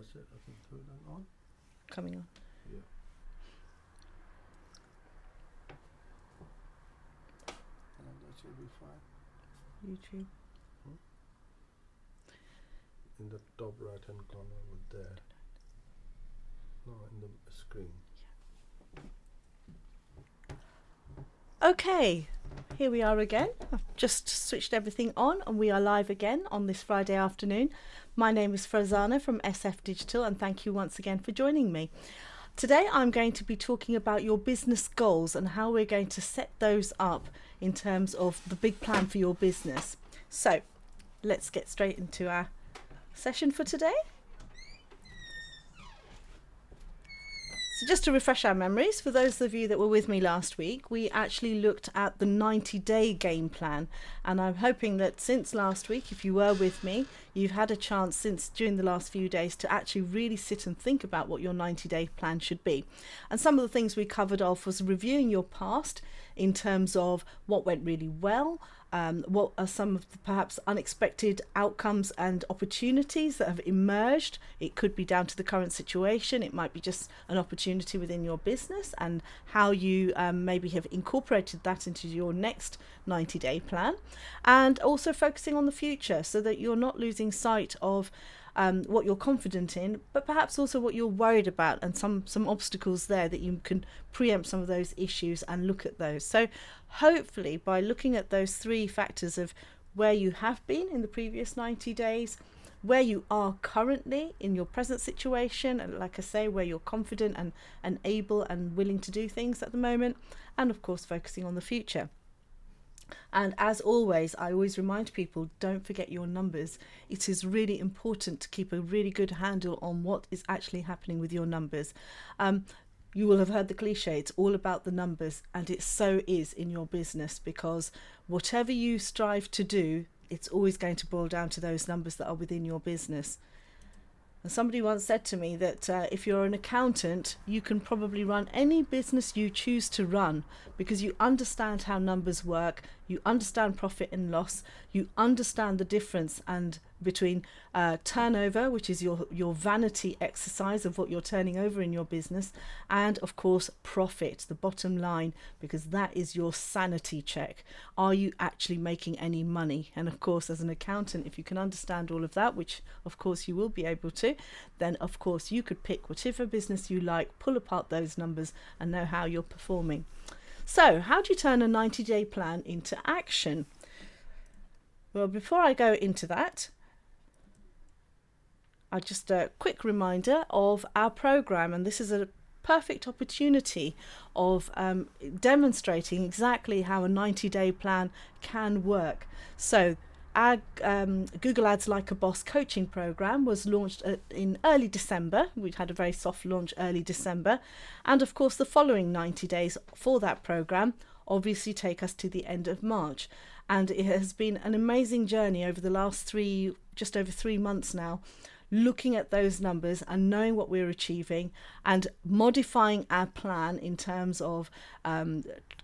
That's it. I think turn that on. Coming on. Yeah. And that should be fine. YouTube. In the top right hand corner over there. No, in the screen. Okay, here we are again. I've just switched everything on and we are live again on this Friday afternoon. My name is Farzana from SF Digital and thank you once again for joining me. Today I'm going to be talking about your business goals and how we're going to set those up in terms of the big plan for your business. So let's get straight into our session for today. So just to refresh our memories, for those of you that were with me last week, we actually looked at the 90-day game plan. And I'm hoping that since last week, if you were with me, you've had a chance since during the last few days to actually really sit and think about what your 90-day plan should be. And some of the things we covered off was reviewing your past in terms of what went really well, what are some of the perhaps unexpected outcomes and opportunities that have emerged. It could be down to the current situation, it might be just an opportunity within your business, and how you maybe have incorporated that into your next 90-day plan, and also focusing on the future so that you're not losing sight of what you're confident in, but perhaps also what you're worried about, and some obstacles there that you can preempt some of those issues and look at those. So hopefully by looking at those three factors of where you have been in the previous 90 days, where you are currently in your present situation, and like I say, where you're confident and able and willing to do things at the moment, and of course focusing on the future. And as always, I always remind people, don't forget your numbers. It is really important to keep a really good handle on what is actually happening with your numbers. You will have heard the cliche, it's all about the numbers, and it so is in your business, because whatever you strive to do, it's always going to boil down to those numbers that are within your business. And somebody once said to me that if you're an accountant, you can probably run any business you choose to run, because you understand how numbers work, you understand profit and loss, you understand the difference and between turnover, which is your vanity exercise of what you're turning over in your business, and of course profit, the bottom line, because that is your sanity check. Are you actually making any money? And of course, as an accountant, if you can understand all of that, which of course you will be able to, then of course you could pick whatever business you like, pull apart those numbers and know how you're performing. So how do you turn a 90-day plan into action? Well, before I go into that, just a quick reminder of our program, and this is a perfect opportunity of demonstrating exactly how a 90-day plan can work. So our Google Ads Like a Boss coaching program was launched in early December. We had a very soft launch early December, and of course the following 90 days for that program obviously take us to the end of March. And it has been an amazing journey over the last just over 3 months now, looking at those numbers and knowing what we're achieving and modifying our plan in terms of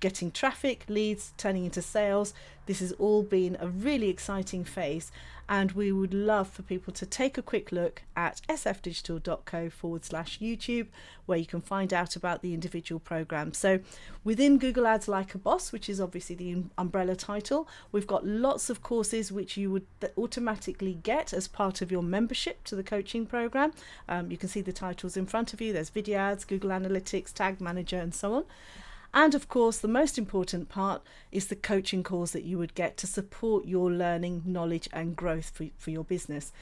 getting traffic, leads, turning into sales. This has all been a really exciting phase, and we would love for people to take a quick look at sfdigital.co/YouTube, where you can find out about the individual programs. So within Google Ads Like a Boss, which is obviously the umbrella title, we've got lots of courses which you would automatically get as part of your membership to the coaching program. You can see the titles in front of you. There's video ads, Google Analytics, Tag Manager, and so on. And of course, the most important part is the coaching calls that you would get to support your learning, knowledge and growth for your business.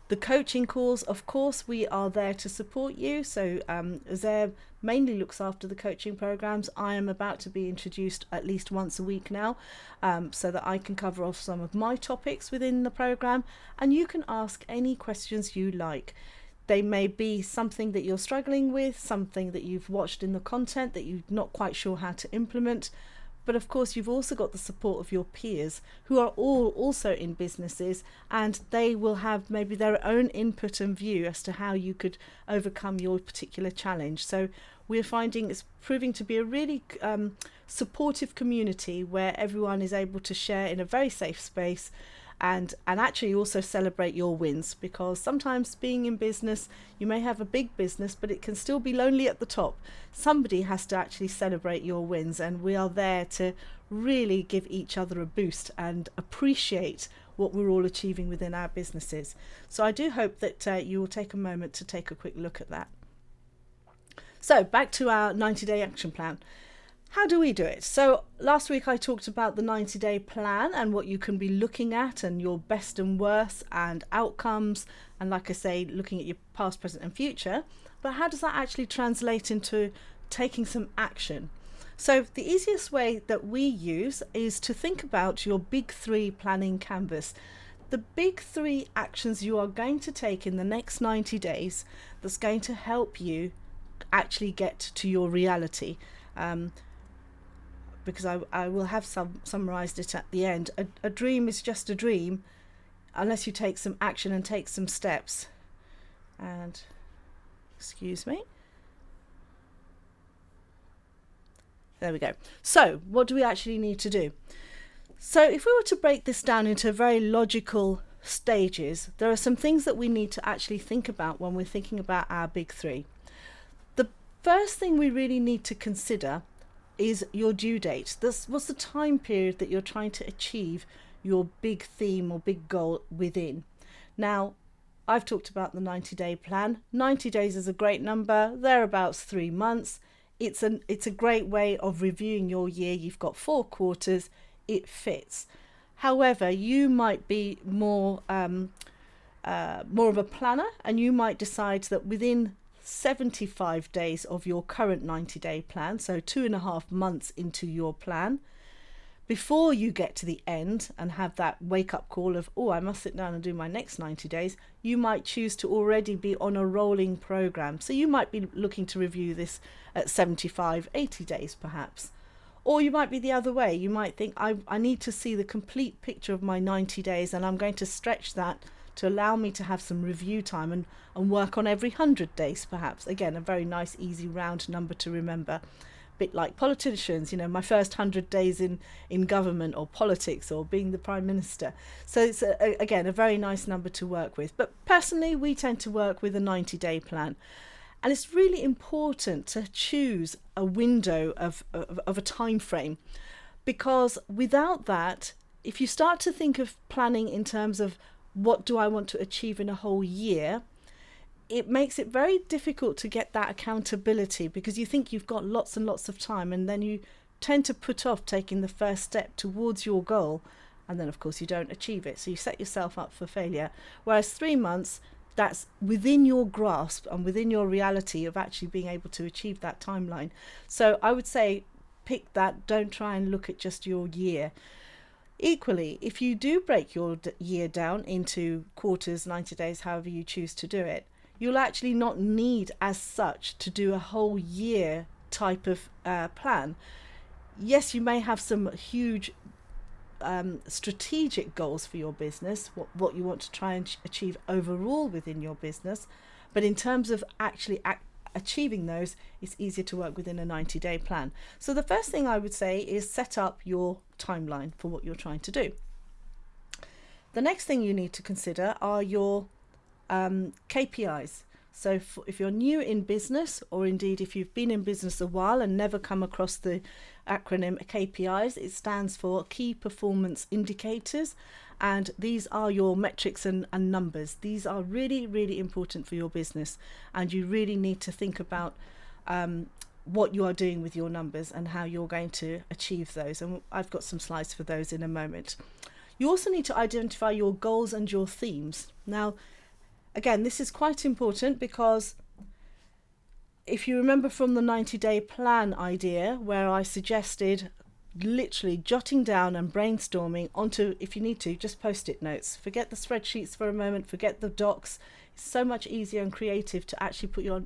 The coaching calls, of course, we are there to support you. So Zaire mainly looks after the coaching programs. I am about to be introduced at least once a week now, so that I can cover off some of my topics within the program, and you can ask any questions you like. They may be something that you're struggling with, something that you've watched in the content that you're not quite sure how to implement. But of course, you've also got the support of your peers who are all also in businesses, and they will have maybe their own input and view as to how you could overcome your particular challenge. So we're finding it's proving to be a really supportive community where everyone is able to share in a very safe space and actually also celebrate your wins, because sometimes being in business, you may have a big business, but it can still be lonely at the top. Somebody has to actually celebrate your wins, and we are there to really give each other a boost and appreciate what we're all achieving within our businesses. So I do hope that you will take a moment to take a quick look at that. So back to our 90-day action plan. How do we do it? So last week I talked about the 90-day plan and what you can be looking at and your best and worst and outcomes, and like I say, looking at your past, present and future. But how does that actually translate into taking some action? So the easiest way that we use is to think about your big 3 planning canvas. The big 3 actions you are going to take in the next 90 days that's going to help you actually get to your reality. Because I will have summarized it at the end. A dream is just a dream unless you take some action and take some steps. And excuse me. There we go. So what do we actually need to do? So if we were to break this down into very logical stages, there are some things that we need to actually think about when we're thinking about our big 3. The first thing we really need to consider is your due date. What's the time period that you're trying to achieve your big theme or big goal within. Now, I've talked about the 90-day plan. 90 days is a great number, thereabouts 3 months. It's a great way of reviewing your year. You've got 4 quarters, it fits. However, you might be more of a planner, and you might decide that within 75 days of your current 90-day plan, so 2.5 months into your plan, before you get to the end and have that wake-up call of, oh, I must sit down and do my next 90 days, you might choose to already be on a rolling program. So you might be looking to review this at 75, 80 days perhaps. Or you might be the other way. You might think, I need to see the complete picture of my 90 days, and I'm going to stretch that to allow me to have some review time and work on every 100 days perhaps. Again, a very nice, easy, round number to remember. Bit like politicians, my first 100 days in government or politics or being the Prime Minister. So it's, again, a very nice number to work with. But personally, we tend to work with a 90-day plan. And it's really important to choose a window of a time frame, because without that, if you start to think of planning in terms of what do I want to achieve in a whole year, it makes it very difficult to get that accountability, because you think you've got lots and lots of time, and then you tend to put off taking the first step towards your goal, and then of course you don't achieve it, so you set yourself up for failure. Whereas 3 months, that's within your grasp and within your reality of actually being able to achieve that timeline. So I would say pick that, don't try and look at just your year. Equally, if you do break your year down into quarters, 90 days, however you choose to do it, you'll actually not need as such to do a whole year type of plan. Yes, you may have some huge strategic goals for your business, what you want to try and achieve overall within your business, but in terms of actually achieving those, it's easier to work within a 90-day plan. So the first thing I would say is set up your timeline for what you're trying to do. The next thing you need to consider are your KPIs. So if you're new in business, or indeed if you've been in business a while and never come across the acronym KPIs, it stands for Key Performance Indicators, and these are your metrics and numbers. These are really, really important for your business, and you really need to think about what you are doing with your numbers and how you're going to achieve those, and I've got some slides for those in a moment. You also need to identify your goals and your themes. Now, again, this is quite important, because if you remember from the 90-day plan idea, where I suggested literally jotting down and brainstorming onto, if you need to, just post-it notes. Forget the spreadsheets for a moment, forget the docs. It's so much easier and creative to actually put your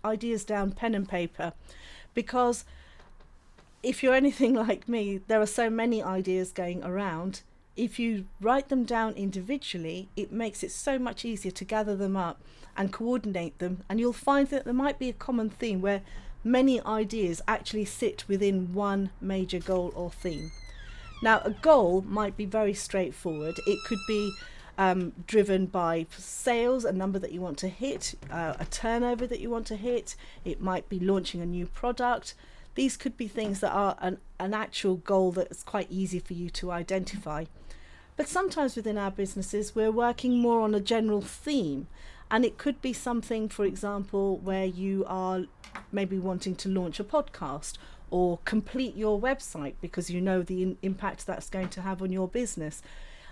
ideas down, pen and paper, because if you're anything like me, there are so many ideas going around. If you write them down individually, it makes it so much easier to gather them up and coordinate them, and you'll find that there might be a common theme where many ideas actually sit within one major goal or theme. Now, a goal might be very straightforward. It could be driven by sales, a number that you want to hit, a turnover that you want to hit. It might be launching a new product. These could be things that are an actual goal that's quite easy for you to identify. But sometimes within our businesses, we're working more on a general theme. And it could be something, for example, where you are maybe wanting to launch a podcast or complete your website because you know the impact that's going to have on your business.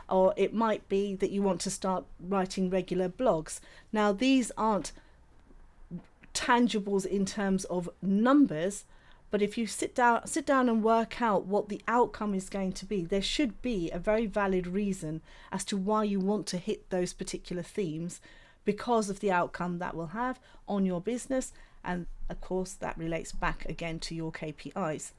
Or it might be that you want to start writing regular blogs. Now, these aren't tangibles in terms of numbers, but if you sit down and work out what the outcome is going to be, there should be a very valid reason as to why you want to hit those particular themes, because of the outcome that will have on your business. And of course, that relates back again to your KPIs.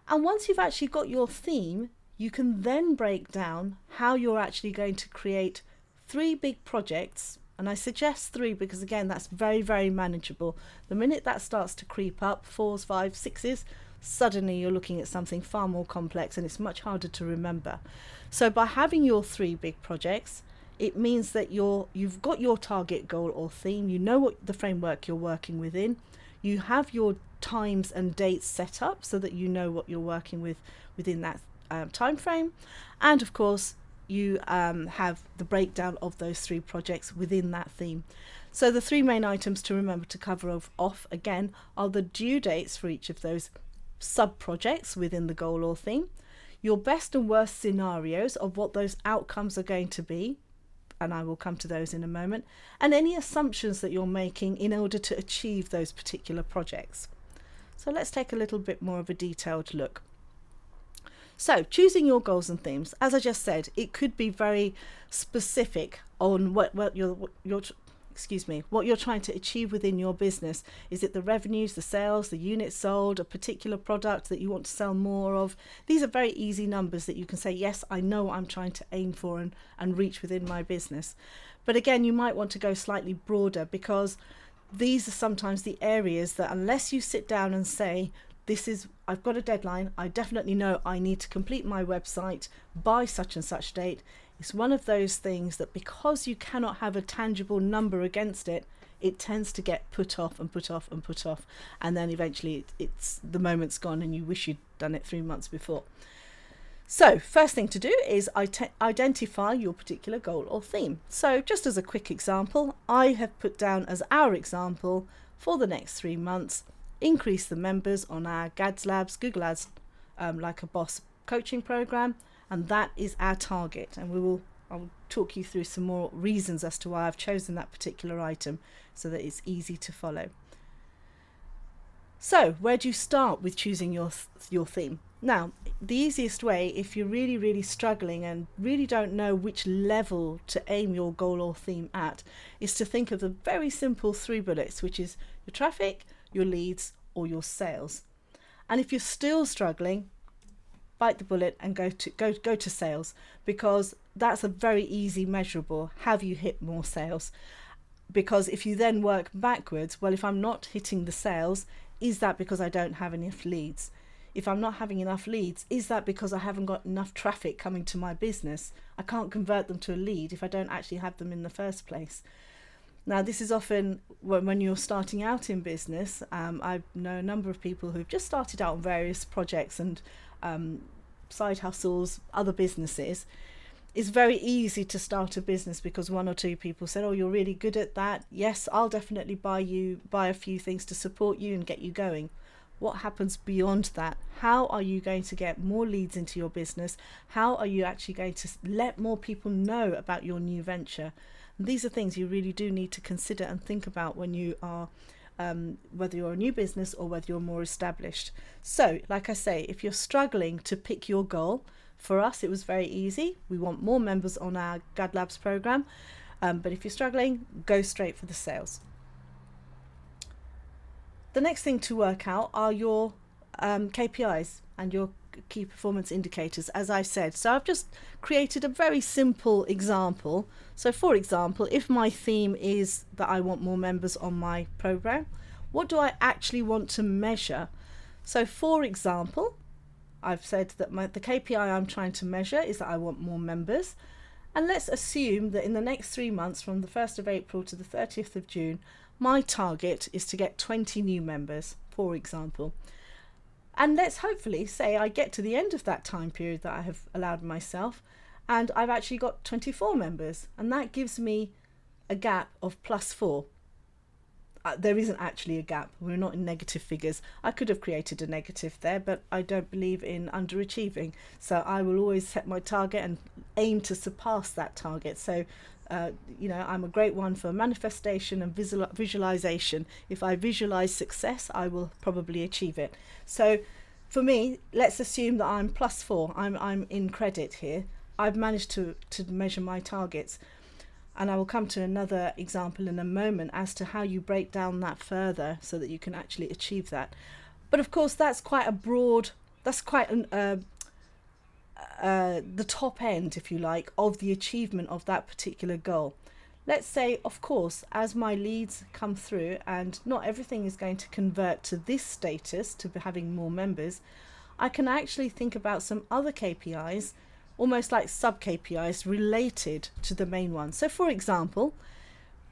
And once you've actually got your theme, you can then break down how you're actually going to create 3 big projects. And I suggest 3 because, again, that's very, very manageable. The minute that starts to creep up, 4s, 5s, 6s, suddenly you're looking at something far more complex and it's much harder to remember. So by having your 3 big projects, it means that you've got your target goal or theme, you know what the framework you're working within, you have your times and dates set up so that you know what you're working with within that time frame, and of course you have the breakdown of those 3 projects within that theme. So the 3 main items to remember to cover off again are the due dates for each of those sub projects within the goal or theme, your best and worst scenarios of what those outcomes are going to be, and I will come to those in a moment, and any assumptions that you're making in order to achieve those particular projects. So let's take a little bit more of a detailed look. So choosing your goals and themes, as I just said, it could be very specific on what you're trying to achieve within your business. Is it the revenues, the sales, the units sold, a particular product that you want to sell more of? These are very easy numbers that you can say, yes, I know what I'm trying to aim for and reach within my business. But again, you might want to go slightly broader, because these are sometimes the areas that, unless you sit down and say, I've got a deadline, I definitely know I need to complete my website by such and such date. It's one of those things that, because you cannot have a tangible number against it, it tends to get put off and put off and put off. And then eventually it's the moment's gone and you wish you'd done it 3 months before. So first thing to do is identify your particular goal or theme. So just as a quick example, I have put down as our example for the next 3 months, increase the members on our Gads Labs, Google Ads, Like a Boss coaching program. And that is our target. And I'll talk you through some more reasons as to why I've chosen that particular item so that it's easy to follow. So where do you start with choosing your theme? Now, the easiest way, if you're really, really struggling and really don't know which level to aim your goal or theme at, is to think of the very simple 3 bullets, which is your traffic, your leads, or your sales. And if you're still struggling, bite the bullet and go to sales, because that's a very easy measurable. Have you hit more sales? Because if you then work backwards, well, if I'm not hitting the sales, is that because I don't have enough leads? If I'm not having enough leads, is that because I haven't got enough traffic coming to my business? I can't convert them to a lead if I don't actually have them in the first place. Now, this is often when you're starting out in business. I know a number of people who've just started out on various projects and side hustles, other businesses. It's very easy to start a business because 1 or 2 people said, oh, you're really good at that. Yes, I'll definitely buy a few things to support you and get you going. What happens beyond that? How are you going to get more leads into your business? How are you actually going to let more people know about your new venture? And these are things you really do need to consider and think about when you are whether you're a new business or whether you're more established. So, like I say, if you're struggling to pick your goal, for us it was very easy. We want more members on our Gad Labs program, but if you're struggling, go straight for the sales. The next thing to work out are your KPIs and your key performance indicators, as I said. So I've just created a very simple example. So for example, if my theme is that I want more members on my program, what do I actually want to measure? So for example, I've said that the KPI I'm trying to measure is that I want more members. And let's assume that in the next 3 months, from the 1st of April to the 30th of June, my target is to get 20 new members, for example. And let's hopefully say I get to the end of that time period that I have allowed myself, and I've actually got 24 members, and that gives me a gap of +4. There isn't actually a gap. We're not in negative figures. I could have created a negative there, but I don't believe in underachieving. So I will always set my target and aim to surpass that target. So, I'm a great one for manifestation and visualization. If I visualize success, I will probably achieve it. So for me, let's assume that I'm +4. I'm in credit here. I've managed to measure my targets. And I will come to another example in a moment as to how you break down that further so that you can actually achieve that. But of course, that's quite a broad, that's quite the top end, if you like, of the achievement of that particular goal. Let's say, of course, as my leads come through, and not everything is going to convert to this status, to having more members, I can actually think about some other KPIs, almost like sub KPIs related to the main one. So for example,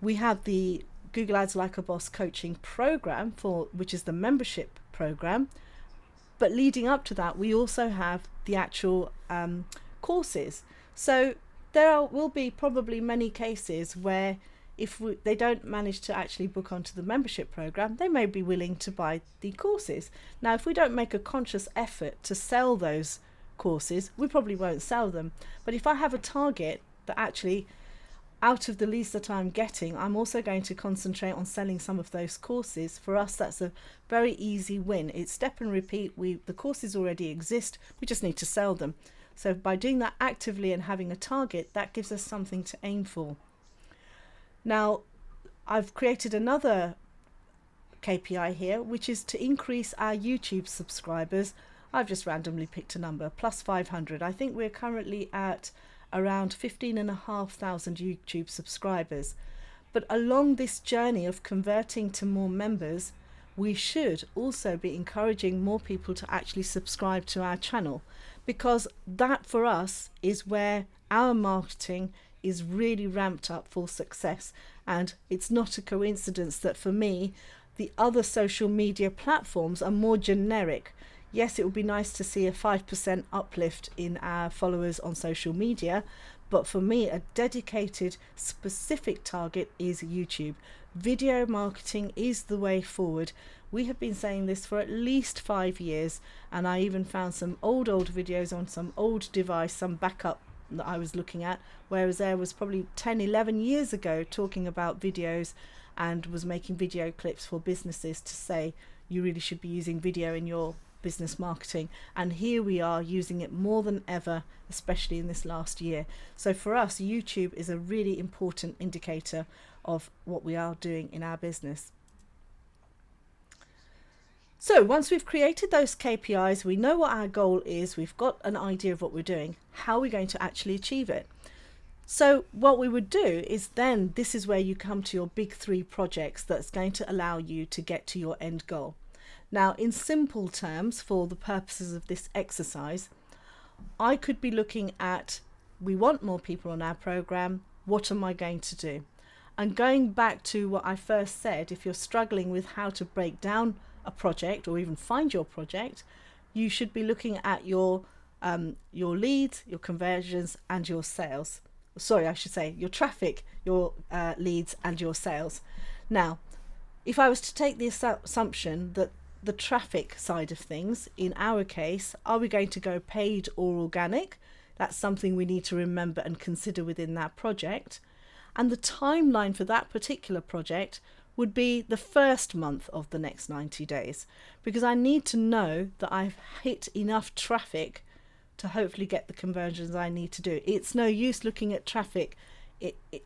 we have the Google Ads Like a Boss coaching program, which is the membership program. But leading up to that, we also have the actual courses. So will be probably many cases where if they don't manage to actually book onto the membership program, they may be willing to buy the courses. Now, if we don't make a conscious effort to sell those courses, we probably won't sell them. But if I have a target that actually, out of the leads that I'm getting, I'm also going to concentrate on selling some of those courses. For us, that's a very easy win. It's step and repeat. The courses already exist, we just need to sell them. So by doing that actively and having a target, that gives us something to aim for. Now, I've created another KPI here, which is to increase our YouTube subscribers. I've just randomly picked a number, +500. I think we're currently at around 15,500 YouTube subscribers. But along this journey of converting to more members, we should also be encouraging more people to actually subscribe to our channel, because that for us is where our marketing is really ramped up for success. And it's not a coincidence that for me, the other social media platforms are more generic. Yes, it would be nice to see a 5% uplift in our followers on social media, but for me, a dedicated, specific target is YouTube. Video marketing is the way forward. We have been saying this for at least 5 years, and I even found some old videos on some old device, some backup that I was looking at, whereas there was probably 10, 11 years ago talking about videos and was making video clips for businesses to say you really should be using video in your business marketing. And here we are using it more than ever, especially in this last year. So for us, YouTube is a really important indicator of what we are doing in our business. So once we've created those KPIs, we know what our goal is, we've got an idea of what we're doing, how are we going to actually achieve it? So what we would do is then, this is where you come to your big 3 projects that's going to allow you to get to your end goal. Now, in simple terms, for the purposes of this exercise, I could be looking at, we want more people on our program, what am I going to do? And going back to what I first said, if you're struggling with how to break down a project or even find your project, you should be looking at your leads, your conversions, and your sales. Sorry, I should say your traffic, your leads, and your sales. Now, if I was to take the assumption that the traffic side of things, in our case, are we going to go paid or organic? That's something we need to remember and consider within that project. And the timeline for that particular project would be the first month of the next 90 days, because I need to know that I've hit enough traffic to hopefully get the conversions I need to do. It's no use looking at traffic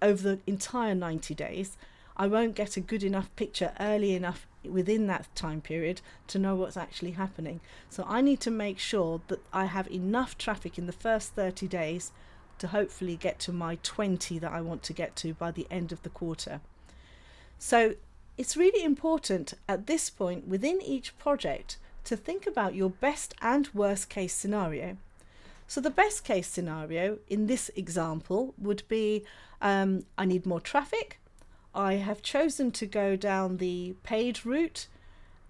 over the entire 90 days. I won't get a good enough picture early enough within that time period to know what's actually happening. So I need to make sure that I have enough traffic in the first 30 days to hopefully get to my 20 that I want to get to by the end of the quarter. So it's really important at this point within each project to think about your best and worst case scenario. So the best case scenario in this example would be, I need more traffic. I have chosen to go down the paid route,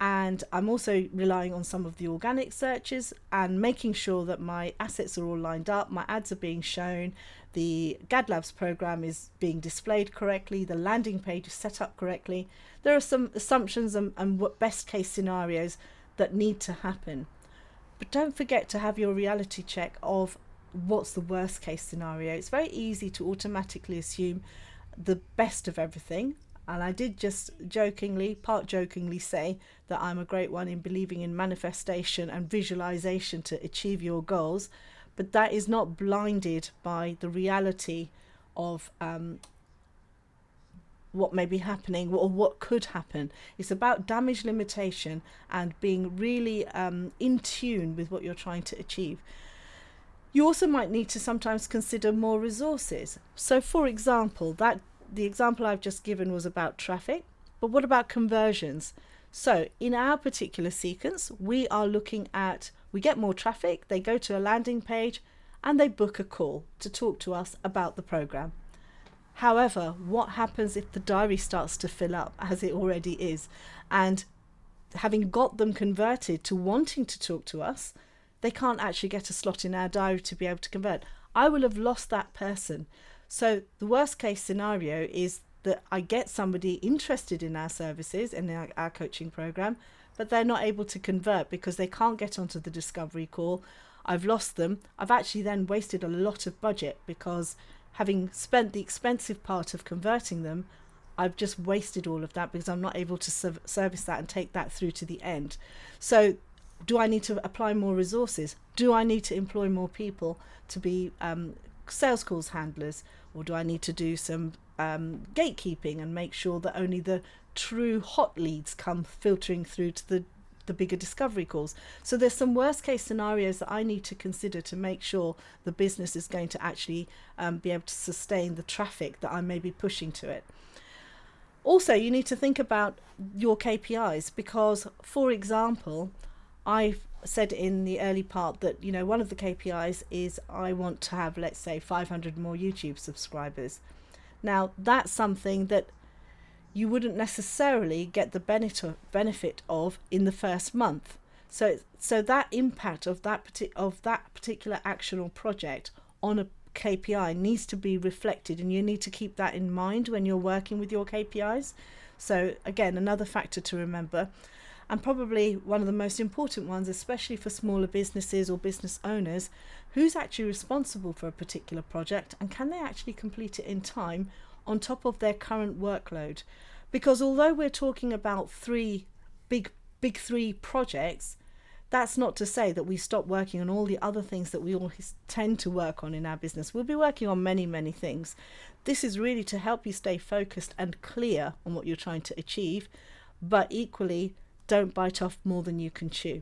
and I'm also relying on some of the organic searches and making sure that my assets are all lined up, my ads are being shown, the GadLabs program is being displayed correctly, the landing page is set up correctly. There are some assumptions and what best case scenarios that need to happen. But don't forget to have your reality check of what's the worst case scenario. It's very easy to automatically assume the best of everything. And I did just part jokingly say that I'm a great one in believing in manifestation and visualization to achieve your goals. But that is not blinded by the reality of what may be happening or what could happen. It's about damage limitation and being really in tune with what you're trying to achieve. You also might need to sometimes consider more resources. So for example, the example I've just given was about traffic, but what about conversions? So in our particular sequence, we are looking at, we get more traffic, they go to a landing page and they book a call to talk to us about the program. However, what happens if the diary starts to fill up, as it already is, and having got them converted to wanting to talk to us, they can't actually get a slot in our diary to be able to convert? I will have lost that person. So the worst case scenario is that I get somebody interested in our services and our coaching program, but they're not able to convert because they can't get onto the discovery call. I've lost them. I've actually then wasted a lot of budget because having spent the expensive part of converting them, I've just wasted all of that because I'm not able to service that and take that through to the end. So do I need to apply more resources? Do I need to employ more people to be sales calls handlers, or do I need to do some gatekeeping and make sure that only the true hot leads come filtering through to the bigger discovery calls? So there's some worst case scenarios that I need to consider to make sure the business is going to actually be able to sustain the traffic that I may be pushing to it. Also, you need to think about your KPIs because, for example, I've said in the early part that, you know, one of the KPIs is I want to have, let's say, 500 more YouTube subscribers. Now, that's something that you wouldn't necessarily get the benefit of in the first month. So that impact of that particular action or project on a KPI needs to be reflected, and you need to keep that in mind when you're working with your KPIs. So again, another factor to remember. And probably one of the most important ones, especially for smaller businesses or business owners, who's actually responsible for a particular project and can they actually complete it in time on top of their current workload? Because although we're talking about big three projects, that's not to say that we stop working on all the other things that we all tend to work on in our business. We'll be working on many, many things. This is really to help you stay focused and clear on what you're trying to achieve, but equally, don't bite off more than you can chew.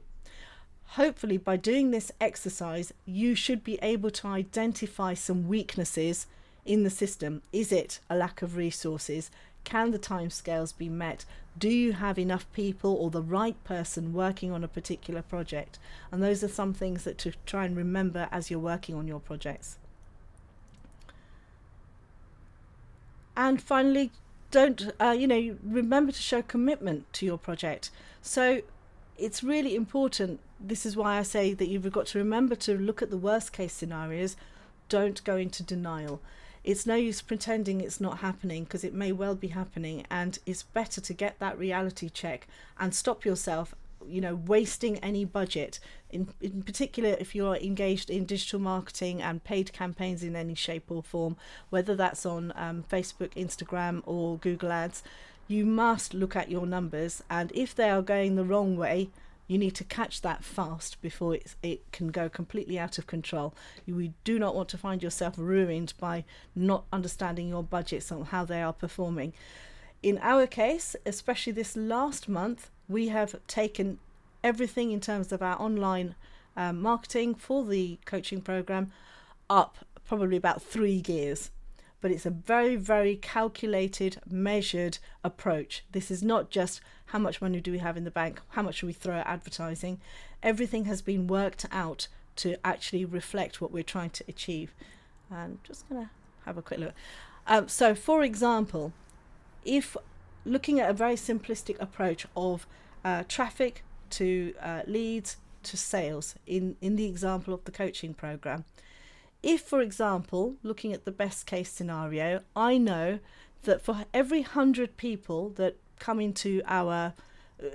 Hopefully, by doing this exercise, you should be able to identify some weaknesses in the system. Is it a lack of resources? Can the timescales be met? Do you have enough people or the right person working on a particular project? And those are some things that to try and remember as you're working on your projects. And finally, remember to show commitment to your project. So it's really important. This is why I say that you've got to remember to look at the worst case scenarios. Don't go into denial. It's no use pretending it's not happening because it may well be happening, and it's better to get that reality check and stop yourself wasting any budget, in particular if you're engaged in digital marketing and paid campaigns in any shape or form, whether that's on Facebook, Instagram or Google Ads. You must look at your numbers, and if they are going the wrong way, you need to catch that fast before it can go completely out of control. You do not want to find yourself ruined by not understanding your budgets and how they are performing. In our case, especially this last month, we have taken everything in terms of our online marketing for the coaching program up probably about 3 gears. but it's a very, very calculated, measured approach. This is not just how much money do we have in the bank, how much should we throw at advertising. Everything has been worked out to actually reflect what we're trying to achieve. I'm just going to have a quick look. So for example, if looking at a very simplistic approach of traffic to leads to sales in the example of the coaching program, if, for example, looking at the best case scenario, I know that for every 100 people that come into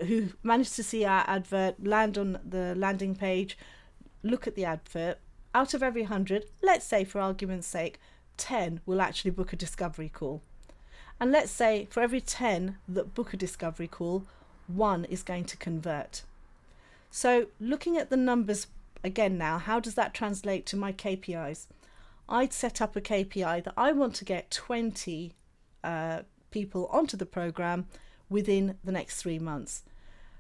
who manage to see our advert, land on the landing page, look at the advert, out of every 100, let's say for argument's sake, 10 will actually book a discovery call. And let's say for every 10 that book a discovery call, 1 is going to convert. So looking at the numbers again now, how does that translate to my KPIs? I'd set up a KPI that I want to get 20 people onto the program within the next 3 months.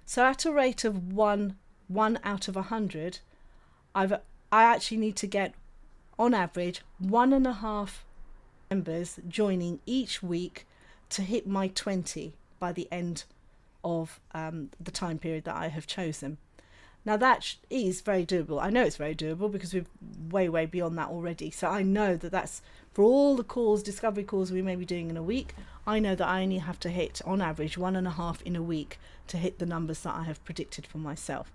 So at a rate of one out of 100, I actually need to get, on average, 1.5 members joining each week to hit my 20 by the end of the time period that I have chosen. Now that is very doable. I know it's very doable because we're way beyond that already. So I know that that's for all the calls, discovery calls we may be doing in a week. I know that I only have to hit on average 1.5 in a week to hit the numbers that I have predicted for myself.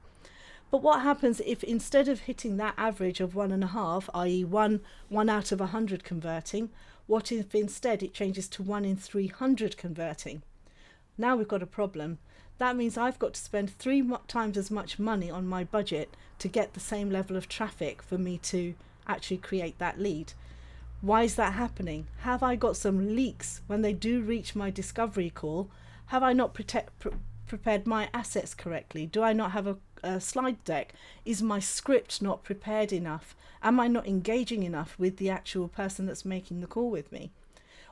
But what happens if instead of hitting that average of 1.5, i.e. one out of 100 converting, what if instead it changes to 1 in 300 converting? Now we've got a problem. That means I've got to spend 3 times as much money on my budget to get the same level of traffic for me to actually create that lead. Why is that happening? Have I got some leaks when they do reach my discovery call? Have I not prepared my assets correctly? Do I not have a slide deck? Is my script not prepared enough? Am I not engaging enough with the actual person that's making the call with me?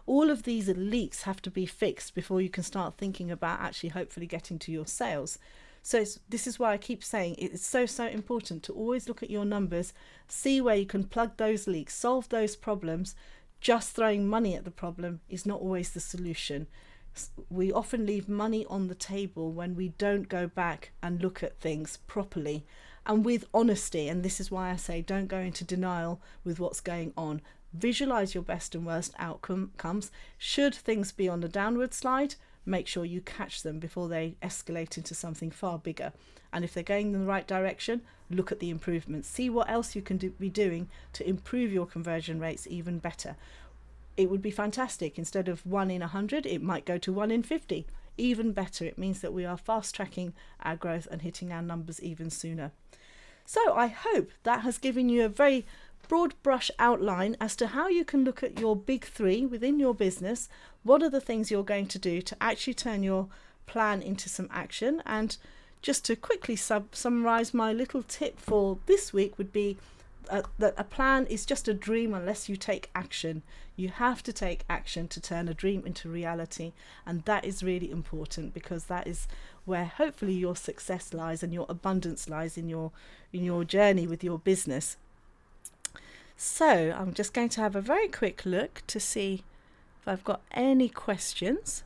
All of these leaks have to be fixed before you can start thinking about actually hopefully getting to your sales. So this is why I keep saying it's so important to always look at your numbers, see where you can plug those leaks, solve those problems. Just throwing money at the problem is not always the solution. We often leave money on the table when we don't go back and look at things properly and with honesty. And this is why I say don't go into denial with what's going on. Visualize your best and worst outcomes. Should things be on a downward slide, make sure you catch them before they escalate into something far bigger. And if they're going in the right direction, look at the improvements. See what else you can be doing to improve your conversion rates even better. It would be fantastic. Instead of 1 in 100, it might go to 1 in 50. Even better. It means that we are fast tracking our growth and hitting our numbers even sooner. So I hope that has given you a very broad brush outline as to how you can look at your big 3 within your business. What are the things you're going to do to actually turn your plan into some action? And just to quickly summarize, my little tip for this week would be that a plan is just a dream unless you take action. You have to take action to turn a dream into reality, and that is really important because that is where hopefully your success lies and your abundance lies in your journey with your business. So I'm just going to have a very quick look to see if I've got any questions.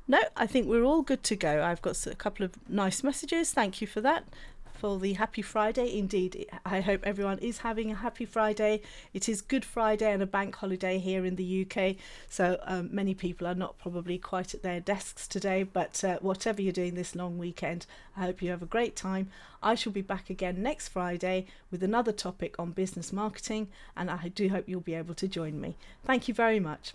No, I think we're all good to go. I've got a couple of nice messages. Thank you for that. For the happy Friday. Indeed, I hope everyone is having a happy Friday. It is Good Friday and a bank holiday here in the UK, so many people are not probably quite at their desks today, but whatever you're doing this long weekend, I hope you have a great time. I shall be back again next Friday with another topic on business marketing, and I do hope you'll be able to join me. Thank you very much.